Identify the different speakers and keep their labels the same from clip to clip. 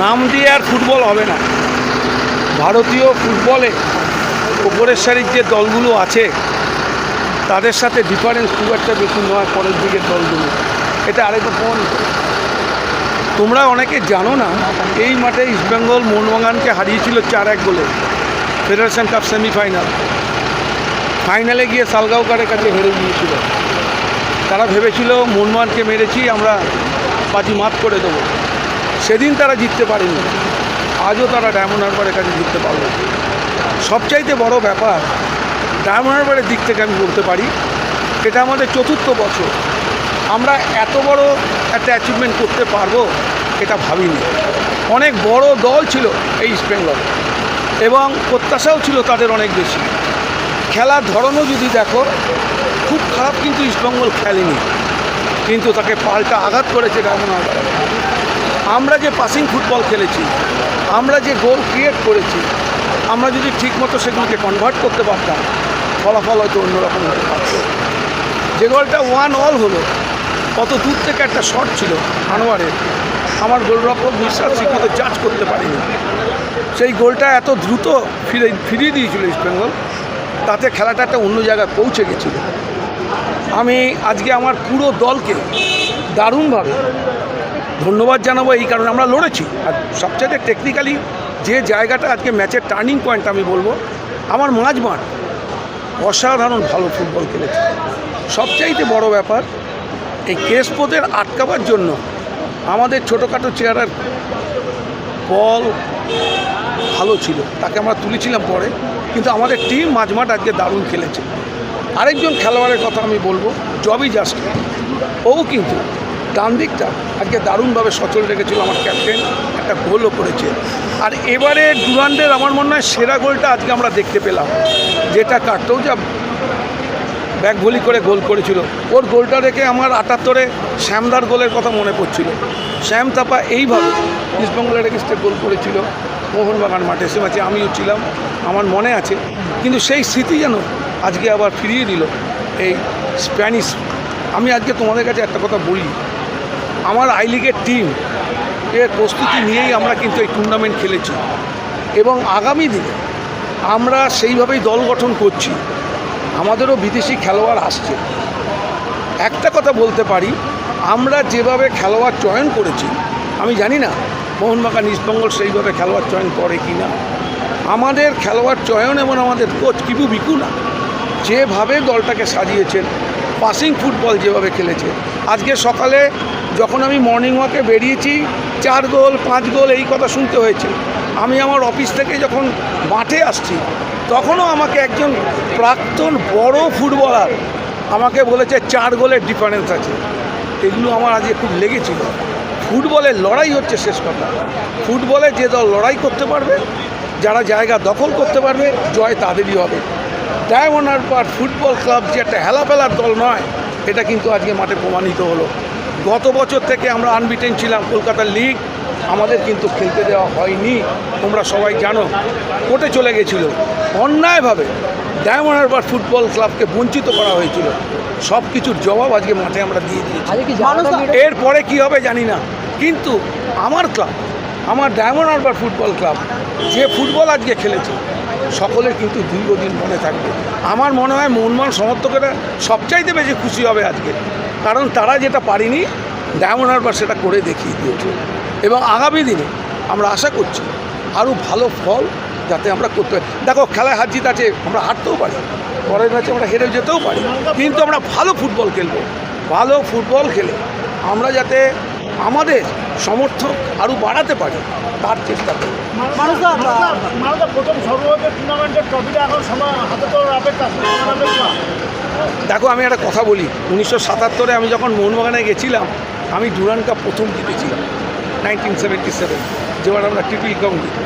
Speaker 1: নাম দিয়ে আর ফুটবল হবে না। ভারতীয় ফুটবলে ওপরের সারির যে দলগুলো আছে তাদের সাথে ডিফারেন্স খুব একটা বেশি নয় পরের দিকের দলগুলো। এটা আরেকটা প্রমাণিত। তোমরা অনেকে জানো না, এই মাঠে ইস্টবেঙ্গল মোহনবাগানকে হারিয়েছিল 4-1 গোলে ফেডারেশন কাপ সেমিফাইনাল। ফাইনালে গিয়ে সালগাঁওকারের কাছে হেরে গিয়েছিল। তারা ভেবেছিল মোহনবাগানকে মেরেছি আমরা বাজি মাত করে দেবো। সেদিন তারা জিততে পারেনি, আজও তারা ডায়মন্ড হারবারের কাছে জিততে পারবে। সবচাইতে বড় ব্যাপার, ডায়মন্ড হারবারের দিক থেকে আমি বলতে পারি এটা আমাদের 4র্থ বছর। আমরা এত বড় একটা অ্যাচিভমেন্ট করতে পারবো এটা ভাবিনি। অনেক বড় দল ছিল এই ইস্টবেঙ্গল এবং প্রত্যাশাও ছিল তাদের অনেক বেশি। খেলার ধরনও যদি দেখো খুব খারাপ কিন্তু ইস্টবেঙ্গল খেলেনি, কিন্তু তাকে পাল্টা আঘাত করেছে ডায়মন্ড হারবার। আমরা যে পাসিং ফুটবল খেলেছি, আমরা যে গোল ক্রিয়েট করেছি, আমরা যদি ঠিকমতো সেগুলোকে কনভার্ট করতে পারতাম ফলাফল হয়তো অন্যরকম হতে পারত। যে গোলটা 1-1 হলো, কত দূর থেকে একটা শট ছিল আনোয়ারের, আমার গোলরক্ষক বিশ্বাস ঠিকমতো জাজ করতে পারিনি। সেই গোলটা এত দ্রুত ফিরিয়ে দিয়েছিল ইস্টবেঙ্গল, তাতে খেলাটা একটা অন্য জায়গায় পৌঁছে গেছিল। আমি আজকে আমার পুরো দলকে দারুণভাবে ধন্যবাদ জানাবো, এই কারণে আমরা লড়েছি। আর সবচেয়ে টেকনিক্যালি যে জায়গাটা আজকে ম্যাচের টার্নিং পয়েন্ট আমি বলবো, আমার মাঝমাঠ অসাধারণ ভালো ফুটবল খেলেছে। সবচাইতে বড় ব্যাপার, এই কেশপোদের আটকাবার জন্য আমাদের ছোটোখাটো চেয়ারের বল ভালো ছিল, তাকে আমরা তুলেছিলাম পরে, কিন্তু আমাদের টিম মাঝমাঠ আজকে দারুণ খেলেছে। আরেকজন খেলোয়াড়ের কথা আমি বলবো, জবি জাস্টিন, ও কিন্তু ডান দিকটা আজকে দারুণভাবে সচল রেখেছিল। আমার ক্যাপ্টেন একটা গোলও করেছে। আর এবারে ডুরান্ডের আমার মনে হয় সেরা গোলটা আজকে আমরা দেখতে পেলাম, যেটা কার্টোজা ব্যাক ভলি করে গোল করেছিল। ওর গোলটা দেখে আমার 78-এ শ্যামদার গোলের কথা মনে পড়ছিল। শ্যাম থাপা এইভাবে ইস্টবেঙ্গলের এগেইনস্টে গোল করেছিল মোহনবাগান মাঠে, সে ম্যাচে আমিও ছিলাম, আমার মনে আছে। কিন্তু সেই স্মৃতি যেন আজকে আবার ফিরিয়ে দিল এই স্প্যানিশ। আমি আজকে তোমাদের কাছে একটা কথা বলি, আমার আই লিগের টিম এর প্রস্তুতি নিয়েই আমরা কিন্তু এই টুর্নামেন্ট খেলেছি এবং আগামী দিনে আমরা সেইভাবেই দল গঠন করছি। আমাদেরও বিদেশি খেলোয়াড় আসছে। একটা কথা বলতে পারি, আমরা যেভাবে খেলোয়াড় চয়ন করেছি, আমি জানি না মোহনবাগান ইস্টবেঙ্গল সেইভাবে খেলোয়াড় চয়ন করে কি না। আমাদের খেলোয়াড় চয়ন এবং আমাদের কোচ কিবু বিকুনা যেভাবে দলটাকে সাজিয়েছেন, পাসিং ফুটবল যেভাবে খেলেছে। আজকে সকালে যখন আমি মর্নিং ওয়াকে বেরিয়েছি, 4 গোল 5 গোল এই কথা শুনতে হয়েছে। আমি আমার অফিস থেকে যখন মাঠে আসছি, তখনও আমাকে একজন প্রাক্তন বড় ফুটবলার আমাকে বলেছে 4 গোলের ডিফারেন্স আছে। এগুলো আমার আজকে খুব লেগেছিল। ফুটবলের লড়াই হচ্ছে শেষ কথা। ফুটবলে যে দল লড়াই করতে পারবে, যারা জায়গা দখল করতে পারবে, জয় তাদেরই হবে। ডায়মন্ড হারবার ফুটবল ক্লাব যে একটা হেলাফেলার দল নয়, এটা কিন্তু আজকে মাঠে প্রমাণিত হলো। গত বছর থেকে আমরা আনবিটেন ছিলাম, কলকাতার লিগ আমাদের কিন্তু খেলতে দেওয়া হয়নি। তোমরা সবাই জানো, কোর্টে চলে গেছিল, অন্যায়ভাবে ডায়মন্ড হারবার ফুটবল ক্লাবকে বঞ্চিত করা হয়েছিল। সব কিছুর জবাব আজকে মাঠে আমরা দিয়ে দিয়েছি। এরপরে কি হবে জানি না, কিন্তু আমার ক্লাব, আমার ডায়মন্ড হারবার ফুটবল ক্লাব যে ফুটবল আজকে খেলেছে, সকলের কিন্তু দীর্ঘদিন মনে থাকবে। আমার মনে হয় মোহনবাগান সমর্থকেরা সবচাইতে বেশি খুশি হবে আজকে, কারণ তারা যেটা পারেনি ডায়মন্ড হারবার সেটা করে দেখিয়ে দিয়েছে। এবং আগামী দিনে আমরা আশা করছি আরও ভালো ফল যাতে আমরা করতে পারি। দেখো, খেলায় হার জিত আছে, আমরা হারতেও পারি, পরের ম্যাচে আমরা হেরে যেতেও পারি, কিন্তু আমরা ভালো ফুটবল খেলবো। ভালো ফুটবল খেলে আমরা যাতে আমাদের সমর্থক আরও বাড়াতে পারি তার চেষ্টা করি। দেখো, আমি একটা কথা বলি, 1977-এ আমি যখন মোহনবাগানে গেছিলাম, আমি ডুরান্ড কাপ প্রথম জিতেছিলাম 1977, যেবার আমরা ট্রিপল কাউন্ট জিতি।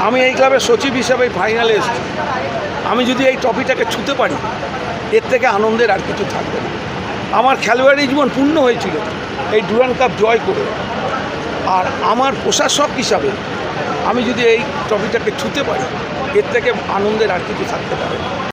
Speaker 1: আমি এই ক্লাবের সচিব হিসাবে ফাইনালে এসেছি। আমি যদি এই ট্রফিটাকে ছুঁতে পারি, এর থেকে আনন্দের আর কিছু থাকবে না। আমার খেলোয়াড়ি জীবন পূর্ণ হয়েছিল এই ডুরান্ড কাপ জয় করে। আর আমার প্রশাসক হিসাবে আমি যদি এই ট্রফিটাকে ছুঁতে পারি, এর থেকে আনন্দের আর কিছু থাকতে পারে না।